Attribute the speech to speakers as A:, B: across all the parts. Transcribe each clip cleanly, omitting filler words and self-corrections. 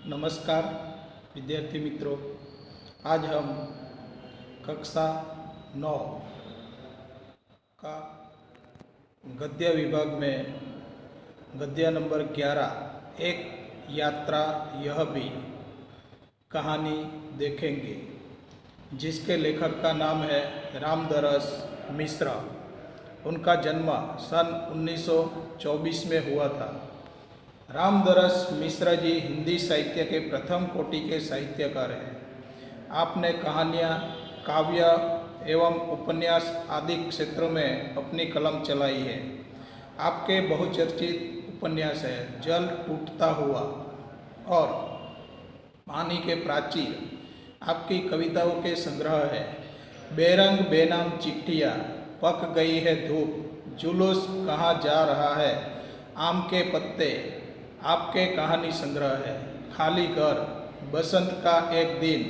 A: नमस्कार विद्यार्थी मित्रों, आज हम कक्षा 9 का गद्य विभाग में गद्य नंबर 11 एक यात्रा यह भी कहानी देखेंगे, जिसके लेखक का नाम है रामदरस मिश्रा। उनका जन्म सन 1924 में हुआ था। रामदरस मिश्रा जी हिंदी साहित्य के प्रथम कोटि के साहित्यकार हैं। आपने कहानियाँ, काव्य एवं उपन्यास आदि क्षेत्रों में अपनी कलम चलाई है। आपके बहुचर्चित उपन्यास है जल टूटता हुआ और पानी के प्राचीर। आपकी कविताओं के संग्रह है बेरंग बेनाम चिट्ठियाँ, पक गई है धूप, जुलूस कहाँ जा रहा है, आम के पत्ते। आपके कहानी संग्रह है खाली घर, बसंत का एक दिन,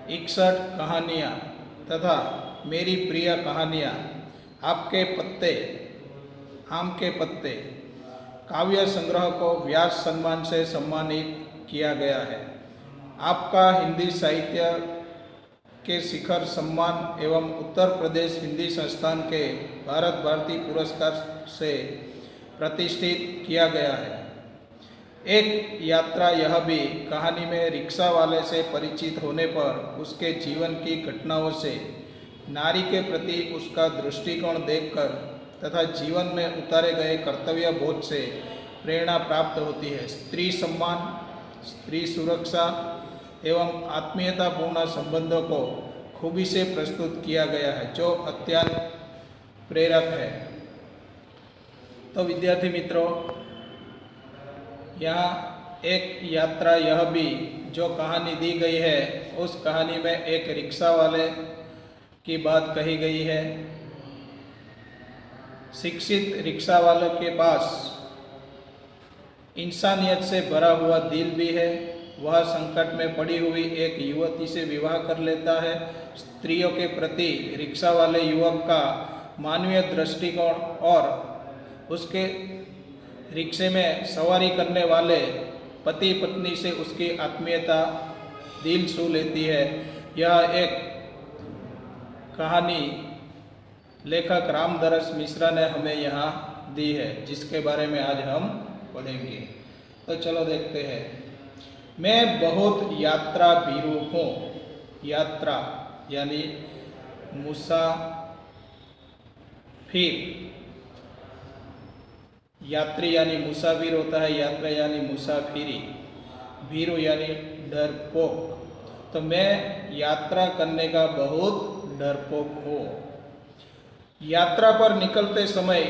A: 61 कहानियाँ तथा मेरी प्रिय कहानियाँ। आपके पत्ते, आम के पत्ते काव्य संग्रह को व्यास सम्मान से सम्मानित किया गया है। आपका हिंदी साहित्य के शिखर सम्मान एवं उत्तर प्रदेश हिंदी संस्थान के भारत भारती पुरस्कार से प्रतिष्ठित किया गया है। एक यात्रा यह भी कहानी में रिक्शा वाले से परिचित होने पर उसके जीवन की घटनाओं से नारी के प्रति उसका दृष्टिकोण देखकर तथा जीवन में उतारे गए कर्तव्य बोध से प्रेरणा प्राप्त होती है। स्त्री सम्मान, स्त्री सुरक्षा एवं आत्मीयतापूर्ण संबंधों को खूबी से प्रस्तुत किया गया है, जो अत्यंत प्रेरक है। तो विद्यार्थी मित्रों, यहाँ एक यात्रा यह भी जो कहानी दी गई है, उस कहानी में एक रिक्शा वाले की बात कही गई है। शिक्षित रिक्शा वालों के पास इंसानियत से भरा हुआ दिल भी है। वह संकट में पड़ी हुई एक युवती से विवाह कर लेता है। स्त्रियों के प्रति रिक्शा वाले युवक का मानवीय दृष्टिकोण और उसके रिक्शे में सवारी करने वाले पति पत्नी से उसकी आत्मीयता दिल छू लेती है। यह एक कहानी लेखक रामदरस मिश्रा ने हमें यहाँ दी है, जिसके बारे में आज हम पढ़ेंगे। तो चलो देखते हैं। मैं बहुत यात्रा भीरू हूँ। यात्रा यानी मुसाफिर, यात्री यानी मुसाफिर होता है, यात्रा यानी मुसाफिरी, भीरू यानी डरपोक। तो मैं यात्रा करने का बहुत डरपोक हूँ। यात्रा पर निकलते समय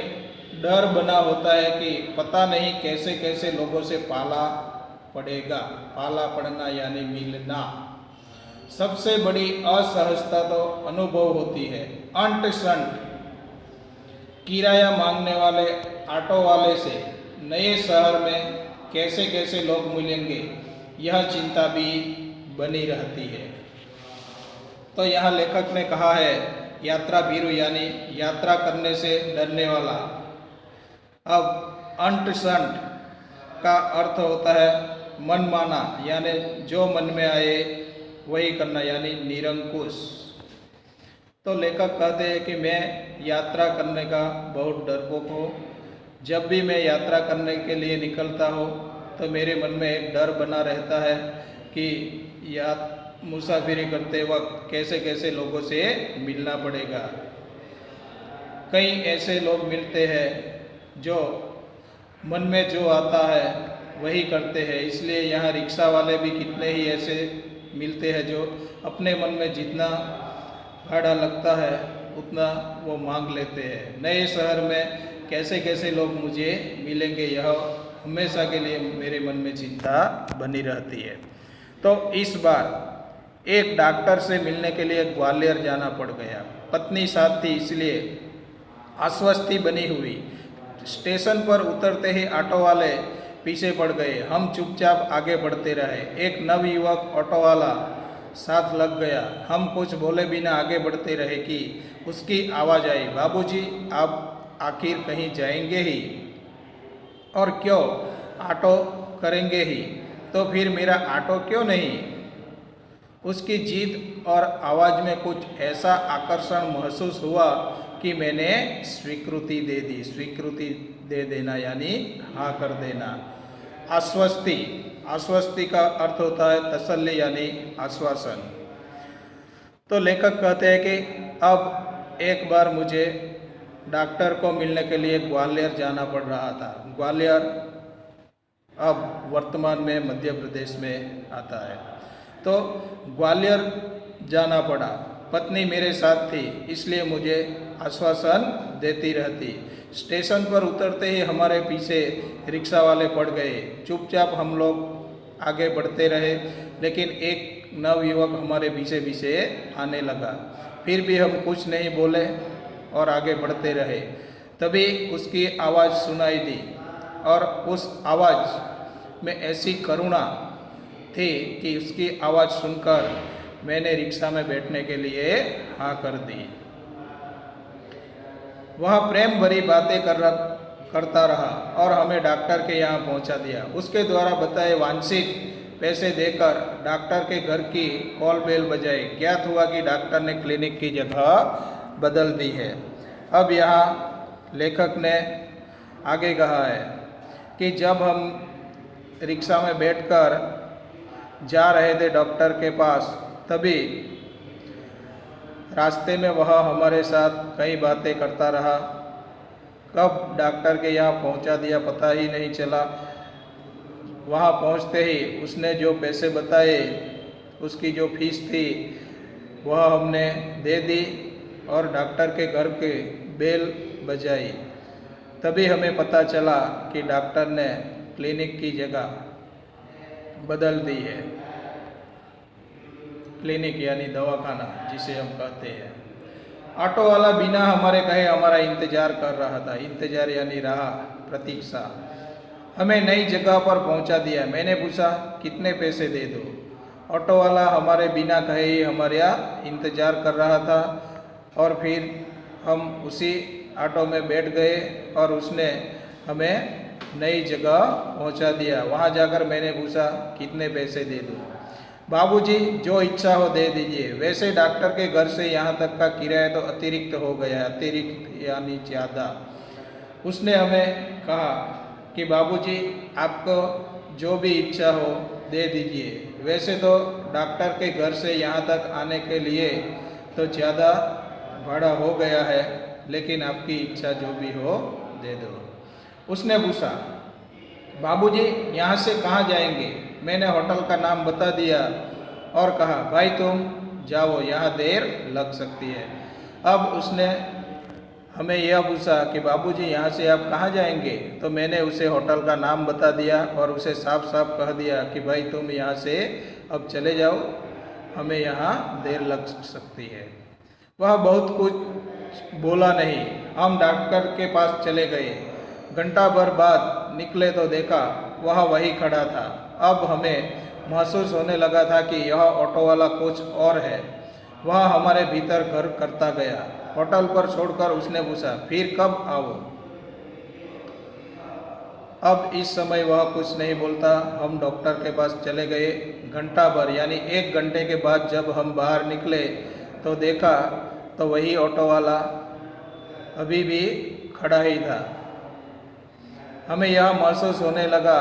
A: डर बना होता है कि पता नहीं कैसे कैसे लोगों से पाला पड़ेगा। पाला पड़ना यानी मिलना। सबसे बड़ी असहजता तो अनुभव होती है। अंट संट किराया मांगने वाले ऑटो वाले से नए शहर में कैसे कैसे लोग मिलेंगे, यह चिंता भी बनी रहती है। तो यहाँ लेखक ने कहा है यात्रा भीरू यानी यात्रा करने से डरने वाला। अब अंट संट का अर्थ होता है मनमाना, यानी जो मन में आए वही करना, यानी निरंकुश। तो लेखक कहते हैं कि मैं यात्रा करने का बहुत डरपोक हूँ। जब भी मैं यात्रा करने के लिए निकलता हूँ तो मेरे मन में एक डर बना रहता है कि मुसाफिरी करते वक्त कैसे कैसे लोगों से मिलना पड़ेगा। कई ऐसे लोग मिलते हैं जो मन में जो आता है वही करते हैं। इसलिए यहाँ रिक्शा वाले भी कितने ही ऐसे मिलते हैं जो अपने मन में जितना भाड़ा लगता है उतना वो मांग लेते हैं। नए शहर में कैसे कैसे लोग मुझे मिलेंगे, यह हमेशा के लिए मेरे मन में चिंता बनी रहती है। तो इस बार एक डॉक्टर से मिलने के लिए ग्वालियर जाना पड़ गया। पत्नी साथ थी, इसलिए आश्वस्ति बनी हुई। स्टेशन पर उतरते ही ऑटो वाले पीछे पड़ गए। हम चुपचाप आगे बढ़ते रहे। एक नवयुवक ऑटो वाला साथ लग गया। हम कुछ बोले बिना आगे बढ़ते रहे कि उसकी आवाज़ आई, बाबूजी आप आखिर कहीं जाएंगे ही, और क्यों, ऑटो करेंगे ही। तो फिर मेरा ऑटो क्यों नहीं? उसकी जीत और आवाज़ में कुछ ऐसा आकर्षण महसूस हुआ कि मैंने स्वीकृति दे दी। स्वीकृति दे देना यानी हाँ कर देना। आश्वस्ति, आश्वस्ति का अर्थ होता है तसल्ली यानी आश्वासन। तो लेखक कहते हैं कि अब एक बार मुझे डॉक्टर को मिलने के लिए ग्वालियर जाना पड़ रहा था। ग्वालियर अब वर्तमान में मध्य प्रदेश में आता है। तो ग्वालियर जाना पड़ा। पत्नी मेरे साथ थी, इसलिए मुझे आश्वासन देती रहती। स्टेशन पर उतरते ही हमारे पीछे रिक्शा वाले पड़ गए। चुपचाप हम लोग आगे बढ़ते रहे, लेकिन एक नवयुवक हमारे पीछे पीछे आने लगा। फिर भी हम कुछ नहीं बोले और आगे बढ़ते रहे। तभी उसकी आवाज़ सुनाई दी और उस आवाज़ में ऐसी करुणा थी कि उसकी आवाज़ सुनकर मैंने रिक्शा में बैठने के लिए हाँ कर दी। वह प्रेम भरी बातें करता रहा और हमें डॉक्टर के यहाँ पहुँचा दिया। उसके द्वारा बताए वांछित पैसे देकर डॉक्टर के घर की कॉल बेल बजाई। ज्ञात हुआ कि डॉक्टर ने क्लिनिक की जगह बदल दी है। अब यहाँ लेखक ने आगे कहा है कि जब हम रिक्शा में बैठकर जा रहे थे डॉक्टर के पास, तभी रास्ते में वह हमारे साथ कई बातें करता रहा। कब डॉक्टर के यहाँ पहुँचा दिया पता ही नहीं चला। वहाँ पहुँचते ही उसने जो पैसे बताए, उसकी जो फीस थी वह हमने दे दी और डॉक्टर के घर के बेल बजाई। तभी हमें पता चला कि डॉक्टर ने क्लिनिक की जगह बदल दी है। क्लिनिक यानी दवाखाना जिसे हम कहते हैं। ऑटो वाला बिना हमारे कहे हमारा इंतज़ार कर रहा था। इंतज़ार यानी राह, प्रतीक्षा। हमें नई जगह पर पहुंचा दिया। मैंने पूछा कितने पैसे दे दो? ऑटो वाला हमारे बिना कहे ही हमारे यहाँ इंतज़ार कर रहा था और फिर हम उसी ऑटो में बैठ गए और उसने हमें नई जगह पहुंचा दिया। वहां जाकर मैंने पूछा कितने पैसे दे दूँ? बाबूजी जो इच्छा हो दे दीजिए। वैसे डॉक्टर के घर से यहाँ तक का किराया तो अतिरिक्त हो गया। अतिरिक्त यानी ज़्यादा। उसने हमें कहा कि बाबूजी आपको जो भी इच्छा हो दे दीजिए। वैसे तो डॉक्टर के घर से यहाँ तक आने के लिए तो ज़्यादा भाड़ा हो गया है, लेकिन आपकी इच्छा जो भी हो दे दो। उसने पूछा बाबूजी यहाँ से कहाँ जाएंगे? मैंने होटल का नाम बता दिया और कहा भाई तुम जाओ, यहाँ देर लग सकती है। अब उसने हमें यह पूछा कि बाबूजी यहाँ से आप कहाँ जाएंगे? तो मैंने उसे होटल का नाम बता दिया और उसे साफ साफ कह दिया कि भाई तुम यहाँ से अब चले जाओ, हमें यहाँ देर लग सकती है। वह बहुत कुछ बोला नहीं। हम डॉक्टर के पास चले गए। घंटा भर बाद निकले तो देखा वह वही खड़ा था। अब हमें महसूस होने लगा था कि यह ऑटो वाला कुछ और है। वह हमारे भीतर घर करता गया। होटल पर छोड़कर उसने पूछा फिर कब आओ? अब इस समय वह कुछ नहीं बोलता। हम डॉक्टर के पास चले गए। घंटा भर यानी 1 घंटे के बाद जब हम बाहर निकले तो देखा तो वही ऑटो वाला अभी भी खड़ा ही था। हमें यह महसूस होने लगा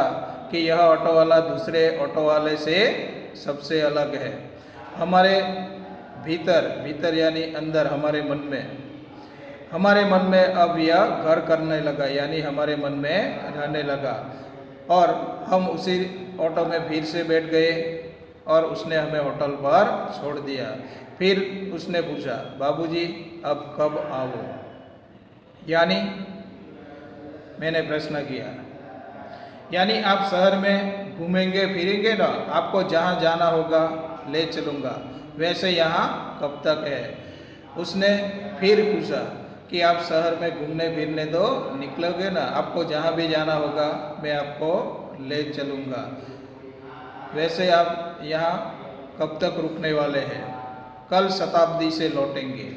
A: कि यह ऑटो वाला दूसरे ऑटो वाले से सबसे अलग है। हमारे भीतर यानी अंदर हमारे मन में अब यह घर करने लगा, यानी हमारे मन में रहने लगा। और हम उसी ऑटो में फिर से बैठ गए और उसने हमें होटल पर छोड़ दिया। फिर उसने पूछा बाबूजी अब कब आओ? यानी मैंने प्रश्न किया यानी आप शहर में घूमेंगे फिरेंगे ना? आपको जहाँ जाना होगा ले चलूँगा। वैसे यहाँ कब तक है? उसने फिर पूछा कि आप शहर में घूमने फिरने तो निकलोगे ना? आपको जहाँ भी जाना होगा मैं आपको ले चलूँगा। वैसे आप यहाँ कब तक रुकने वाले हैं? कल शताब्दी से लौटेंगे।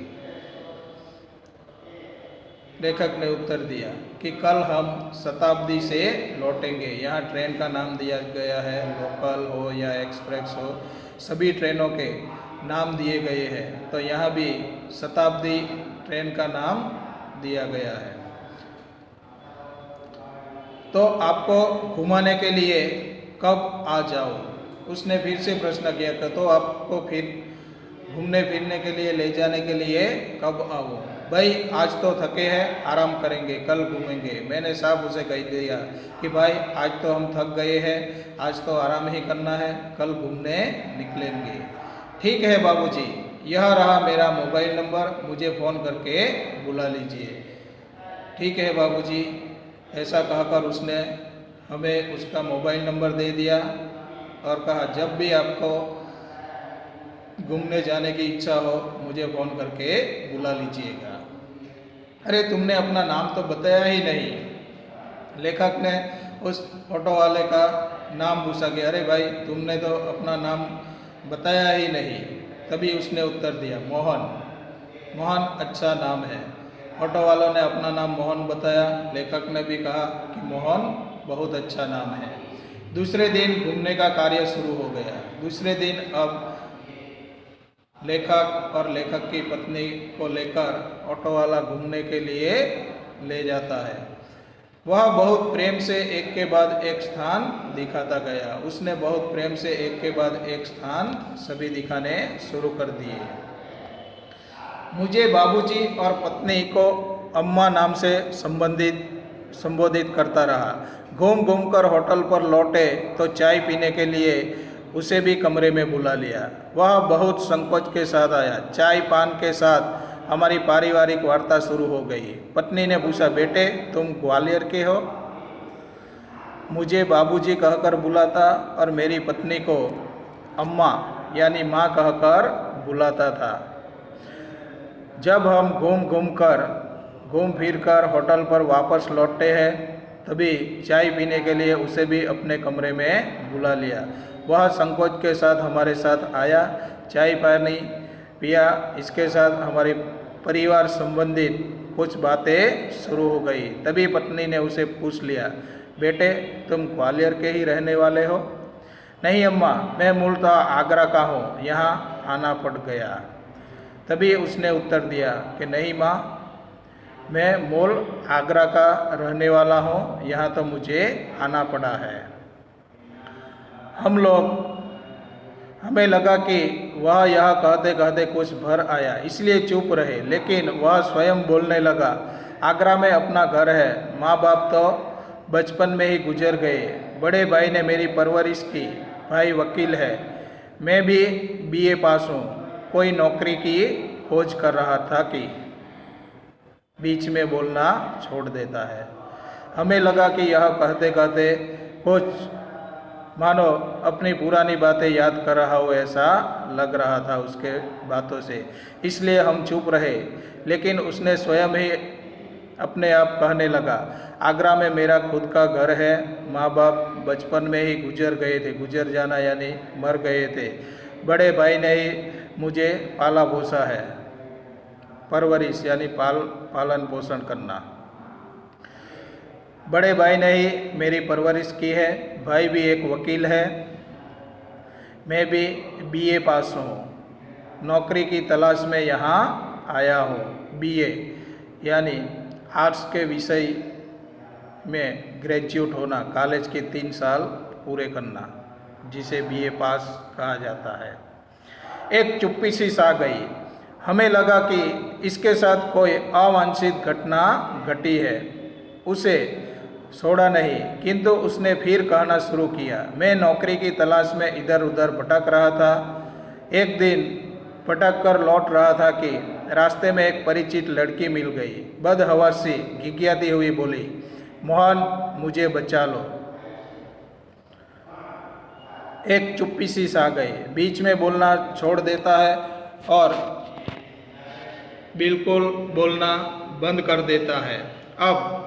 A: लेखक ने उत्तर दिया कि कल हम शताब्दी से लौटेंगे। यहाँ ट्रेन का नाम दिया गया है, लोकल हो या एक्सप्रेस हो, सभी ट्रेनों के नाम दिए गए हैं। तो यहाँ भी शताब्दी ट्रेन का नाम दिया गया है। तो आपको घुमाने के लिए कब आ जाओ, उसने फिर से प्रश्न किया था। तो आपको फिर घूमने फिरने के लिए ले जाने के लिए कब आओ? भाई आज तो थके हैं, आराम करेंगे, कल घूमेंगे। मैंने साफ उसे कह दिया कि भाई आज तो हम थक गए हैं, आज तो आराम ही करना है, कल घूमने निकलेंगे। ठीक है बाबूजी, यह रहा मेरा मोबाइल नंबर, मुझे फ़ोन करके बुला लीजिए। ठीक है बाबूजी, ऐसा कहकर उसने हमें उसका मोबाइल नंबर दे दिया और कहा जब भी आपको घूमने जाने की इच्छा हो मुझे फ़ोन करके बुला लीजिएगा। अरे तुमने अपना नाम तो बताया ही नहीं। लेखक ने उस ऑटो वाले का नाम पूछा कि अरे भाई तुमने तो अपना नाम बताया ही नहीं। तभी उसने उत्तर दिया मोहन। मोहन अच्छा नाम है। ऑटो वालों ने अपना नाम मोहन बताया। लेखक ने भी कहा कि मोहन बहुत अच्छा नाम है। दूसरे दिन घूमने का कार्य शुरू हो गया। दूसरे दिन अब लेखक और लेखक की पत्नी को लेकर ऑटो वाला घूमने के लिए ले जाता है। वह बहुत प्रेम से एक के बाद एक स्थान दिखाता गया। उसने बहुत प्रेम से एक के बाद एक स्थान सभी दिखाने शुरू कर दिए। मुझे बाबूजी और पत्नी को अम्मा नाम से संबोधित करता रहा। घूम घूम कर होटल पर लौटे तो चाय पीने के लिए उसे भी कमरे में बुला लिया। वह बहुत संकोच के साथ आया। चाय पान के साथ हमारी पारिवारिक वार्ता शुरू हो गई। पत्नी ने पूछा, बेटे तुम ग्वालियर के हो? मुझे बाबूजी कहकर बुलाता और मेरी पत्नी को अम्मा यानी माँ कहकर बुलाता था। जब हम घूम फिर कर होटल पर वापस लौटते हैं तभी चाय पीने के लिए उसे भी अपने कमरे में बुला लिया। वह संकोच के साथ हमारे साथ आया। चाय पानी पिया। इसके साथ हमारे परिवार संबंधित कुछ बातें शुरू हो गई। तभी पत्नी ने उसे पूछ लिया, बेटे तुम ग्वालियर के ही रहने वाले हो? नहीं अम्मा, मैं मूलतः आगरा का हूँ, यहाँ आना पड़ गया। तभी उसने उत्तर दिया कि नहीं माँ, मैं मूल आगरा का रहने वाला हूँ, यहाँ तो मुझे आना पड़ा है। हमें लगा कि वह यह कहते कहते कुछ भर आया, इसलिए चुप रहे। लेकिन वह स्वयं बोलने लगा, आगरा में अपना घर है, माँ बाप तो बचपन में ही गुजर गए। बड़े भाई ने मेरी परवरिश की, भाई वकील है, मैं भी बीए पास हूँ, कोई नौकरी की खोज कर रहा था कि बीच में बोलना छोड़ देता है। हमें लगा कि यह कहते कहते कुछ मानो अपनी पुरानी बातें याद कर रहा हो, ऐसा लग रहा था उसके बातों से, इसलिए हम चुप रहे। लेकिन उसने स्वयं ही अपने आप कहने लगा, आगरा में मेरा खुद का घर है, माँ बाप बचपन में ही गुजर गए थे, गुजर जाना यानी मर गए थे। बड़े भाई ने ही मुझे पाला पोसा है, परवरिश यानी पालन पोषण करना। बड़े भाई ने ही मेरी परवरिश की है। भाई भी एक वकील है, मैं भी बीए पास हूँ, नौकरी की तलाश में यहाँ आया हूँ। बीए यानी आर्ट्स के विषय में ग्रेजुएट होना, कॉलेज के 3 साल पूरे करना, जिसे बीए पास कहा जाता है। एक चुप्पी सी सा गई। हमें लगा कि इसके साथ कोई अवांछित घटना घटी है। उसे छोड़ा नहीं, किंतु उसने फिर कहना शुरू किया, मैं नौकरी की तलाश में इधर उधर भटक रहा था। एक दिन भटक कर लौट रहा था कि रास्ते में एक परिचित लड़की मिल गई। बदहवासी घिघियाती हुई बोली, मोहन मुझे बचा लो। एक चुप्पी सी सा गई। बीच में बोलना छोड़ देता है और बिल्कुल बोलना बंद कर देता है। अब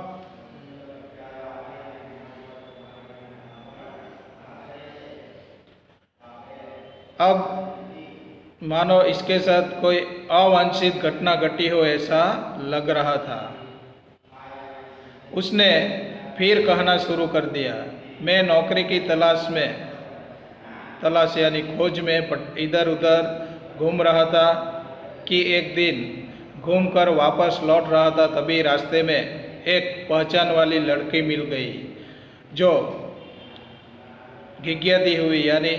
A: मानो इसके साथ कोई अवांछित घटना घटी हो, ऐसा लग रहा था। उसने फिर कहना शुरू कर दिया, मैं नौकरी की तलाश यानी खोज में इधर उधर घूम रहा था कि एक दिन घूमकर वापस लौट रहा था, तभी रास्ते में एक पहचान वाली लड़की मिल गई जो गिग्याती हुई यानी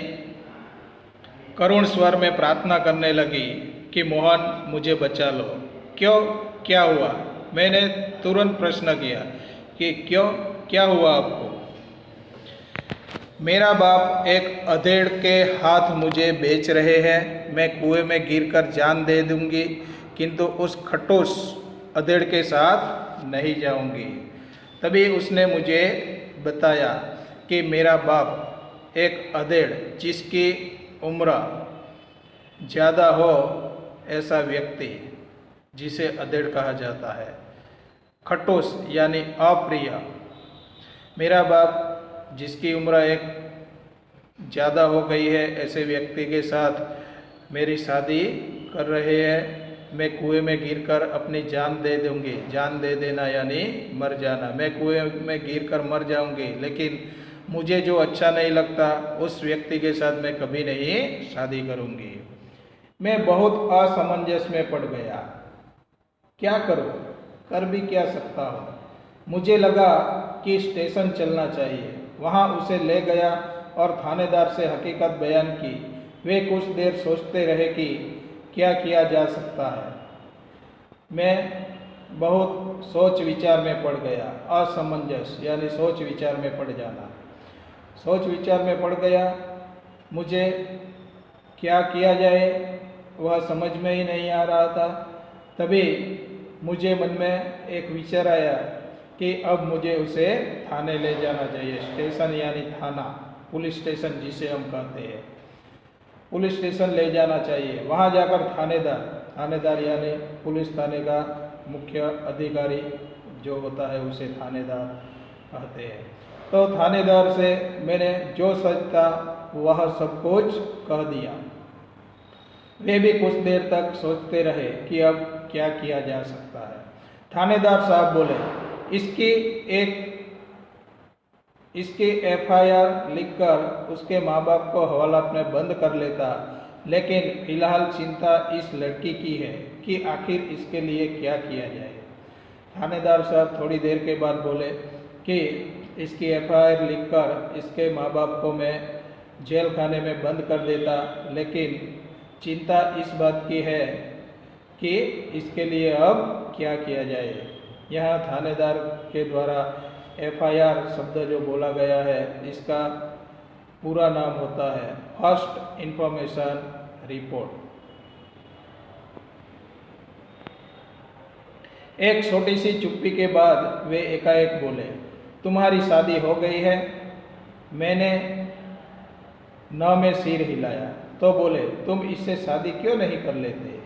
A: करुण स्वर में प्रार्थना करने लगी कि मोहन मुझे बचा लो। क्यों, क्या हुआ? मैंने तुरंत प्रश्न किया कि क्यों, क्या हुआ आपको? मेरा बाप एक अधेड़ के हाथ मुझे बेच रहे हैं, मैं कुएं में गिरकर जान दे दूंगी, किंतु उस खटोस अधेड़ के साथ नहीं जाऊंगी। तभी उसने मुझे बताया कि मेरा बाप एक अधेड़ जिसकी उम्र ज़्यादा हो ऐसा व्यक्ति जिसे अधेड़ कहा जाता है, खटोस यानी अप्रिय। मेरा बाप जिसकी उम्र एक ज़्यादा हो गई है ऐसे व्यक्ति के साथ मेरी शादी कर रहे हैं। मैं कुएं में गिरकर अपनी जान दे दूंगी। जान दे देना यानी मर जाना। मैं कुएं में गिरकर मर जाऊंगी, लेकिन मुझे जो अच्छा नहीं लगता उस व्यक्ति के साथ मैं कभी नहीं शादी करूंगी। मैं बहुत असमंजस में पड़ गया। क्या करूं? कर भी क्या सकता हूं? मुझे लगा कि स्टेशन चलना चाहिए। वहां उसे ले गया और थानेदार से हकीकत बयान की। वे कुछ देर सोचते रहे कि क्या किया जा सकता है। मैं बहुत सोच विचार में पड़ गया। असमंजस यानी सोच विचार में पड़ जाना। सोच विचार में पड़ गया। मुझे क्या किया जाए वह समझ में ही नहीं आ रहा था। तभी मुझे मन में एक विचार आया कि अब मुझे उसे थाने ले जाना चाहिए। स्टेशन यानी थाना, पुलिस स्टेशन जिसे हम कहते हैं, पुलिस स्टेशन ले जाना चाहिए। वहाँ जाकर थानेदार यानी पुलिस थाने का मुख्य अधिकारी जो होता है उसे थानेदार कहते हैं। तो थानेदार से मैंने जो सच था वह सब कुछ कह दिया। वे भी कुछ देर तक सोचते रहे कि अब क्या किया जा सकता है। थानेदार साहब बोले, इसकी एफआईआर लिखकर उसके माँ बाप को हवाला में बंद कर लेता, लेकिन फिलहाल चिंता इस लड़की की है कि आखिर इसके लिए क्या किया जाए। थानेदार साहब थोड़ी देर के बाद बोले कि इसकी एफआईआर लिखकर इसके माँ बाप को मैं जेल खाने में बंद कर देता, लेकिन चिंता इस बात की है कि इसके लिए अब क्या किया जाए। यहाँ थानेदार के द्वारा एफआईआर शब्द जो बोला गया है इसका पूरा नाम होता है फर्स्ट इंफॉर्मेशन रिपोर्ट। एक छोटी सी चुप्पी के बाद वे एकाएक बोले, तुम्हारी शादी हो गई है? मैंने न में सिर हिलाया। तो बोले, तुम इससे शादी क्यों नहीं कर लेते?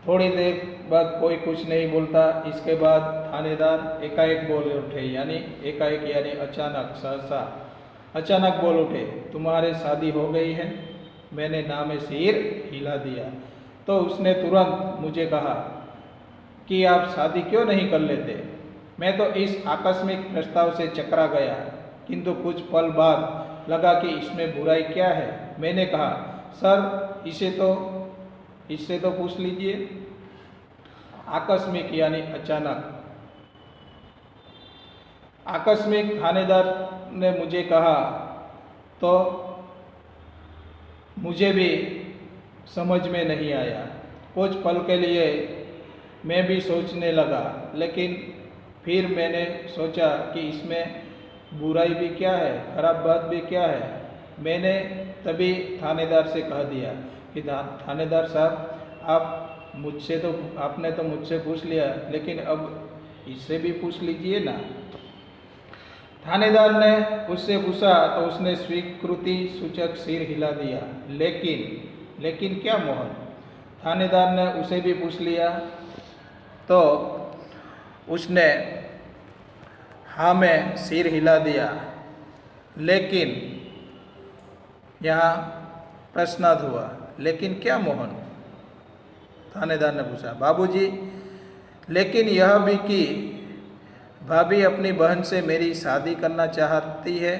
A: थोड़ी देर बाद कोई कुछ नहीं बोलता। इसके बाद थानेदार एकाएक बोल उठे, यानी एकाएक यानी अचानक, सहसा अचानक बोल उठे, तुम्हारे शादी हो गई है? मैंने ना में सिर हिला दिया। तो उसने तुरंत मुझे कहा कि आप शादी क्यों नहीं कर लेते? मैं तो इस आकस्मिक प्रस्ताव से चकरा गया, किंतु कुछ पल बाद लगा कि इसमें बुराई क्या है। मैंने कहा, सर इससे तो पूछ लीजिए। आकस्मिक यानी अचानक। आकस्मिक थानेदार ने मुझे कहा तो मुझे भी समझ में नहीं आया। कुछ पल के लिए मैं भी सोचने लगा, लेकिन फिर मैंने सोचा कि इसमें बुराई भी क्या है, खराब बात भी क्या है। मैंने तभी थानेदार से कह दिया कि थानेदार साहब, आपने तो मुझसे पूछ लिया, लेकिन अब इससे भी पूछ लीजिए ना। थानेदार ने उससे पूछा तो उसने स्वीकृति सूचक सिर हिला दिया। लेकिन क्या मोहन? थानेदार ने उसे भी पूछ लिया तो उसने हाँ में सिर हिला दिया। लेकिन यहाँ प्रश्नार्थ हुआ, लेकिन क्या मोहन? थानेदार ने पूछा। बाबूजी, लेकिन यह भी कि भाभी अपनी बहन से मेरी शादी करना चाहती है,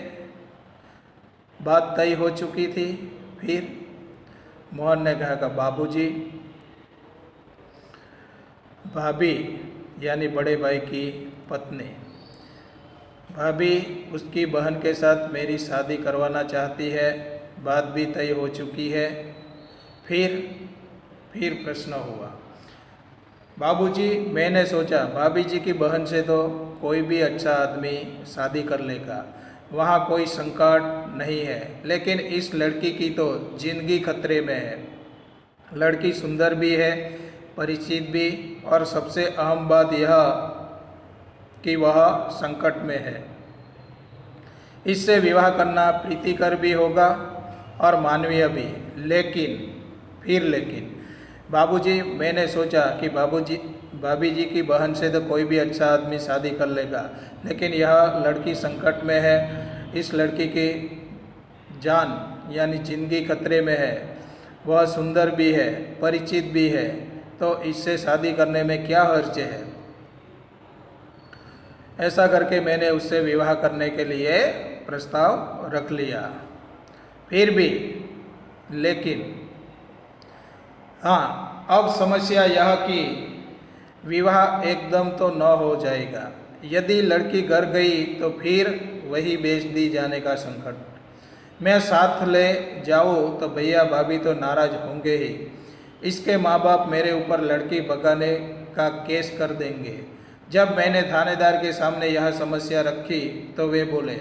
A: बात तय हो चुकी थी। फिर मोहन ने कहा कि बाबूजी, भाभी यानी बड़े भाई की पत्नी, भाभी उसकी बहन के साथ मेरी शादी करवाना चाहती है, बात भी तय हो चुकी है। फिर प्रश्न हुआ, बाबूजी मैंने सोचा भाभी जी की बहन से तो कोई भी अच्छा आदमी शादी कर लेगा, वहाँ कोई संकट नहीं है, लेकिन इस लड़की की तो जिंदगी खतरे में है। लड़की सुंदर भी है, परिचित भी, और सबसे अहम बात यह कि वह संकट में है। इससे विवाह करना प्रीतिकर भी होगा और मानवीय भी। लेकिन बाबूजी, मैंने सोचा कि भाभी जी की बहन से तो कोई भी अच्छा आदमी शादी कर लेगा, लेकिन यह लड़की संकट में है, इस लड़की की जान यानी जिंदगी खतरे में है, वह सुंदर भी है, परिचित भी है, तो इससे शादी करने में क्या हर्ज है। ऐसा करके मैंने उससे विवाह करने के लिए प्रस्ताव रख लिया। फिर भी लेकिन हाँ, अब समस्या यह कि विवाह एकदम तो न हो जाएगा। यदि लड़की घर गई तो फिर वही बेच दी जाने का संकट। मैं साथ ले जाऊँ तो भैया भाभी तो नाराज होंगे ही। इसके माँ बाप मेरे ऊपर लड़की भगाने का केस कर देंगे। जब मैंने थानेदार के सामने यह समस्या रखी तो वे बोले,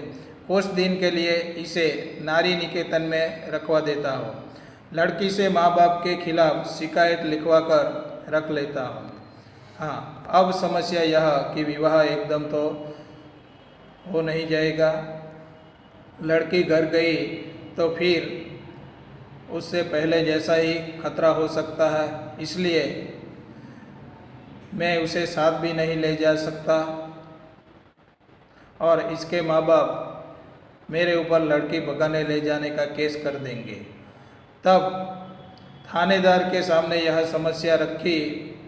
A: कुछ दिन के लिए इसे नारी निकेतन में रखवा देता हूँ। लड़की से माँ बाप के खिलाफ शिकायत लिखवा कर रख लेता हूँ। हाँ, अब समस्या यह कि विवाह एकदम तो हो नहीं जाएगा। लड़की घर गई तो फिर उससे पहले जैसा ही खतरा हो सकता है, इसलिए मैं उसे साथ भी नहीं ले जा सकता, और इसके माँ बाप मेरे ऊपर लड़की भगाने ले जाने का केस कर देंगे। तब थानेदार के सामने यह समस्या रखी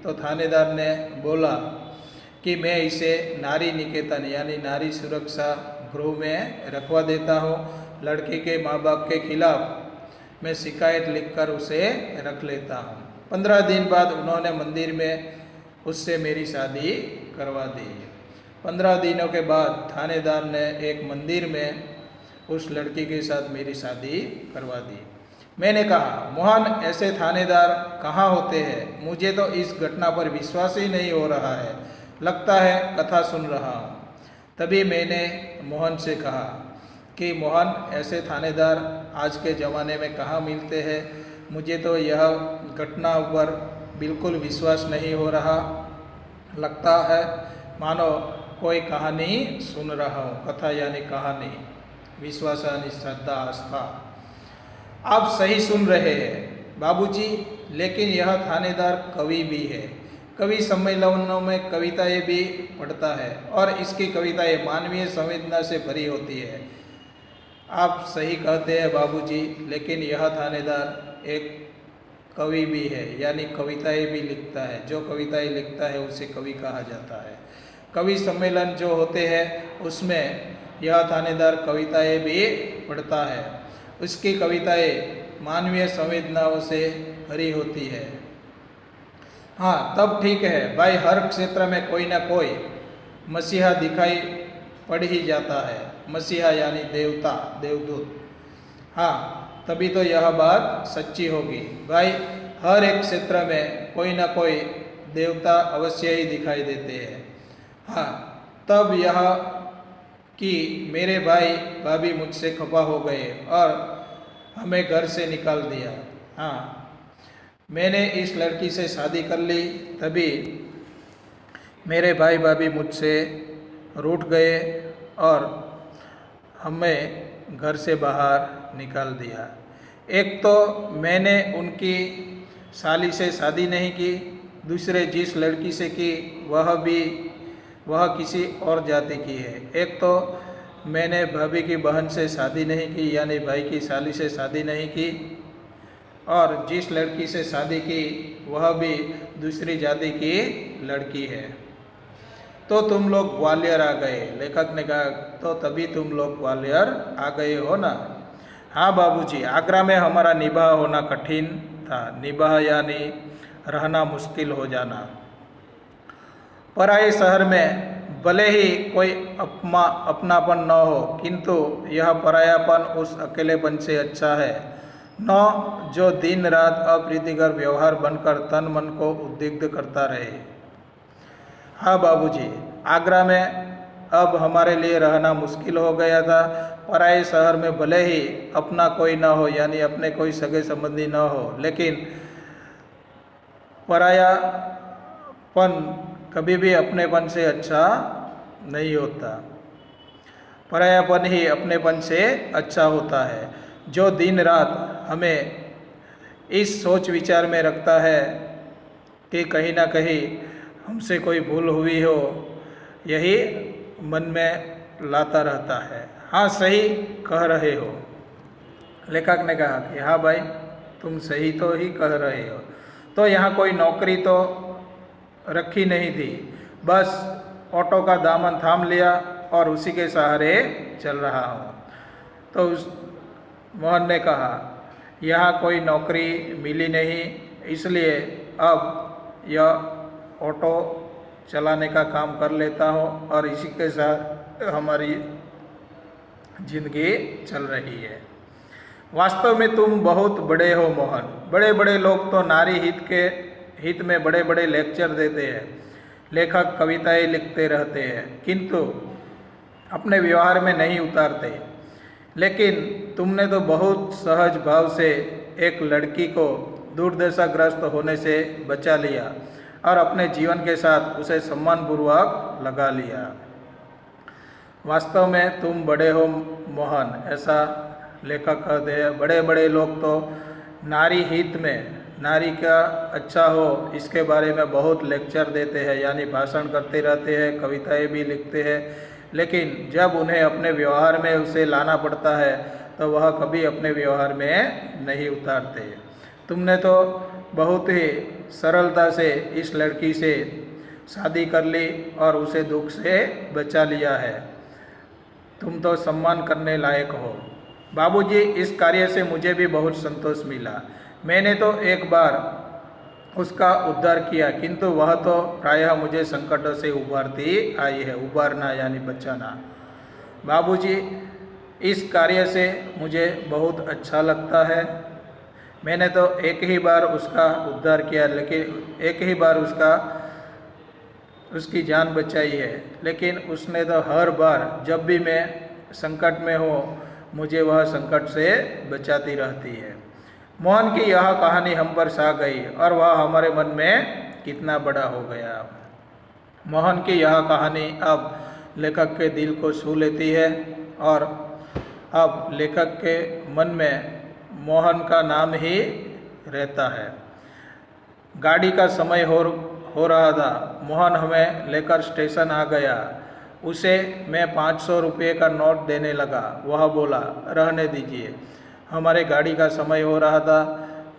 A: तो थानेदार ने बोला कि मैं इसे नारी निकेतन यानी नारी सुरक्षा गृह में रखवा देता हूँ। लड़की के माँ बाप के खिलाफ मैं शिकायत लिखकर उसे रख लेता हूँ। 15 दिन बाद उन्होंने मंदिर में उससे मेरी शादी करवा दी। 15 दिनों के बाद थानेदार ने एक मंदिर में उस लड़की के साथ मेरी शादी करवा दी। मैंने कहा, मोहन, ऐसे थानेदार कहाँ होते हैं? मुझे तो इस घटना पर विश्वास ही नहीं हो रहा है, लगता है कथा सुन रहा हूँ। तभी मैंने मोहन से कहा कि मोहन, ऐसे थानेदार आज के ज़माने में कहाँ मिलते हैं? मुझे तो यह घटना पर बिल्कुल विश्वास नहीं हो रहा, लगता है मानो कोई कहानी सुन रहा हूँ। कथा यानी कहानी, विश्वास यानी श्रद्धा, आस्था। आप सही सुन रहे हैं बाबूजी, लेकिन यह थानेदार कवि भी है। कवि सम्मेलनों में कविताएं भी पढ़ता है और इसकी कविताएं मानवीय संवेदना से भरी होती है। आप सही कहते हैं बाबूजी, लेकिन यह थानेदार एक कवि भी है, यानी कविताएं भी लिखता है। जो कविताएं लिखता है उसे कवि कहा जाता है। कवि सम्मेलन जो होते हैं उसमें यह थानेदार कविताएं भी पढ़ता है। उसकी कविताएं मानवीय संवेदनाओं से भरी होती है। हाँ, तब ठीक है भाई, हर क्षेत्र में कोई ना कोई मसीहा दिखाई पड़ ही जाता है। मसीहा यानी देवता, देवदूत। हाँ, तभी तो यह बात सच्ची होगी भाई। हर एक क्षेत्र में कोई ना कोई देवता अवश्य ही दिखाई देते हैं। हाँ, तब यह कि मेरे भाई भाभी मुझसे खफा हो गए और हमें घर से निकाल दिया। हाँ, मैंने इस लड़की से शादी कर ली, तभी मेरे भाई भाभी मुझसे रूठ गए और हमें घर से बाहर निकाल दिया। एक तो मैंने उनकी साली से शादी नहीं की, दूसरे जिस लड़की से की वह किसी और जाति की है। एक तो मैंने भाभी की बहन से शादी नहीं की, यानी भाई की साली से शादी नहीं की, और जिस लड़की से शादी की वह भी दूसरी जाति की लड़की है। तो तुम लोग ग्वालियर आ गए। लेखक ने कहा तो तभी तुम लोग ग्वालियर आ गए हो ना। हाँ बाबूजी, आगरा में हमारा निबाह होना कठिन था। निबाह यानी रहना मुश्किल हो जाना। पराए शहर में भले ही कोई अपनापन न हो, किंतु यह परायापन उस अकेलेपन से अच्छा है न जो दिन रात अप्रीतिकर व्यवहार बनकर तन मन को उद्विग्न करता रहे। हाँ बाबूजी, आगरा में अब हमारे लिए रहना मुश्किल हो गया था। पराए शहर में भले ही अपना कोई न हो, यानी अपने कोई सगे संबंधी न हो, लेकिन परायापन कभी भी अपनेपन से अच्छा नहीं होता। परायापन ही अपनेपन से अच्छा होता है। जो दिन रात हमें इस सोच विचार में रखता है कि कहीं ना कहीं हमसे कोई भूल हुई हो, यही मन में लाता रहता है। हाँ सही कह रहे हो। लेखक ने कहा कि हाँ भाई, तुम सही तो ही कह रहे हो। तो यहाँ कोई नौकरी तो रखी नहीं थी, बस ऑटो का दामन थाम लिया और उसी के सहारे चल रहा हूँ। तो उस मोहन ने कहा यहाँ कोई नौकरी मिली नहीं, इसलिए अब यह ऑटो चलाने का काम कर लेता हूँ और इसी के साथ हमारी जिंदगी चल रही है। वास्तव में तुम बहुत बड़े हो मोहन। बड़े बड़े लोग तो नारी हित में बड़े बड़े लेक्चर देते हैं, लेखक कविताएं लिखते रहते हैं, किंतु अपने व्यवहार में नहीं उतारते। लेकिन तुमने तो बहुत सहज भाव से एक लड़की को दुर्दशाग्रस्त होने से बचा लिया और अपने जीवन के साथ उसे सम्मानपूर्वक लगा लिया। वास्तव में तुम बड़े हो मोहन, ऐसा लेखक कहते हैं। बड़े बड़े लोग तो नारी हित में, नारी का अच्छा हो इसके बारे में बहुत लेक्चर देते हैं, यानी भाषण करते रहते हैं, कविताएं भी लिखते हैं, लेकिन जब उन्हें अपने व्यवहार में उसे लाना पड़ता है तो वह कभी अपने व्यवहार में नहीं उतारते। तुमने तो बहुत ही सरलता से इस लड़की से शादी कर ली और उसे दुख से बचा लिया है। तुम तो सम्मान करने लायक हो। बाबूजी, इस कार्य से मुझे भी बहुत संतोष मिला। मैंने तो एक बार उसका उद्धार किया, किंतु वह तो प्रायः मुझे संकटों से उबारती आई है। उबारना यानी बचाना। बाबूजी, इस कार्य से मुझे बहुत अच्छा लगता है। मैंने तो एक ही बार उसका उद्धार किया, लेकिन एक ही बार उसकी जान बचाई है, लेकिन उसने तो हर बार जब भी मैं संकट में हो मुझे वह संकट से बचाती रहती है। मोहन की यह कहानी हम पर छा गई और वह हमारे मन में कितना बड़ा हो गया। मोहन की यह कहानी अब लेखक के दिल को छू लेती है और अब लेखक के मन में मोहन का नाम ही रहता है। गाड़ी का समय हो रहा था। मोहन हमें लेकर स्टेशन आ गया। उसे मैं 500 रुपये का नोट देने लगा। वह बोला, रहने दीजिए, हमारे गाड़ी का समय हो रहा था।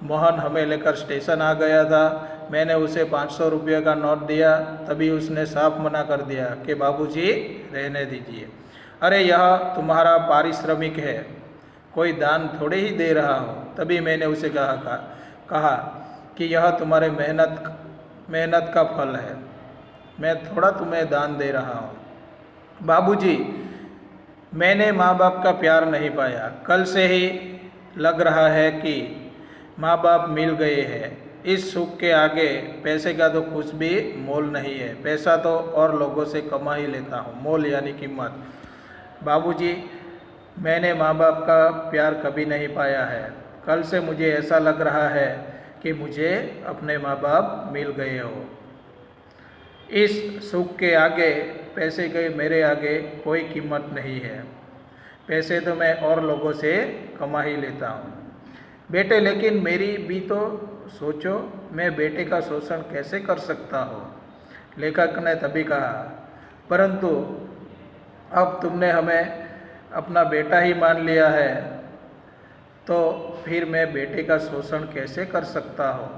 A: मोहन हमें लेकर स्टेशन आ गया था। मैंने उसे 500 रुपये का नोट दिया, तभी उसने साफ मना कर दिया कि बाबूजी रहने दीजिए। अरे यह तुम्हारा पारिश्रमिक है, कोई दान थोड़े ही दे रहा हूँ। तभी मैंने उसे कहा कि यह तुम्हारे मेहनत का फल है, मैं थोड़ा तुम्हें दान दे रहा हूँ। बाबूजी, मैंने माँ बाप का प्यार नहीं पाया। कल से ही लग रहा है कि माँ बाप मिल गए हैं। इस सुख के आगे पैसे का तो कुछ भी मोल नहीं है। पैसा तो और लोगों से कमा ही लेता हूँ। मोल यानी कीमत। बाबूजी, मैंने माँ बाप का प्यार कभी नहीं पाया है। कल से मुझे ऐसा लग रहा है कि मुझे अपने माँ बाप मिल गए हो। इस सुख के आगे, पैसे के मेरे आगे कोई कीमत नहीं है। पैसे तो मैं और लोगों से कमा ही लेता हूँ। बेटे, लेकिन मेरी भी तो सोचो, मैं बेटे का शोषण कैसे कर सकता हूँ। लेखक ने तभी कहा, परंतु अब तुमने हमें अपना बेटा ही मान लिया है, तो फिर मैं बेटे का शोषण कैसे कर सकता हूँ।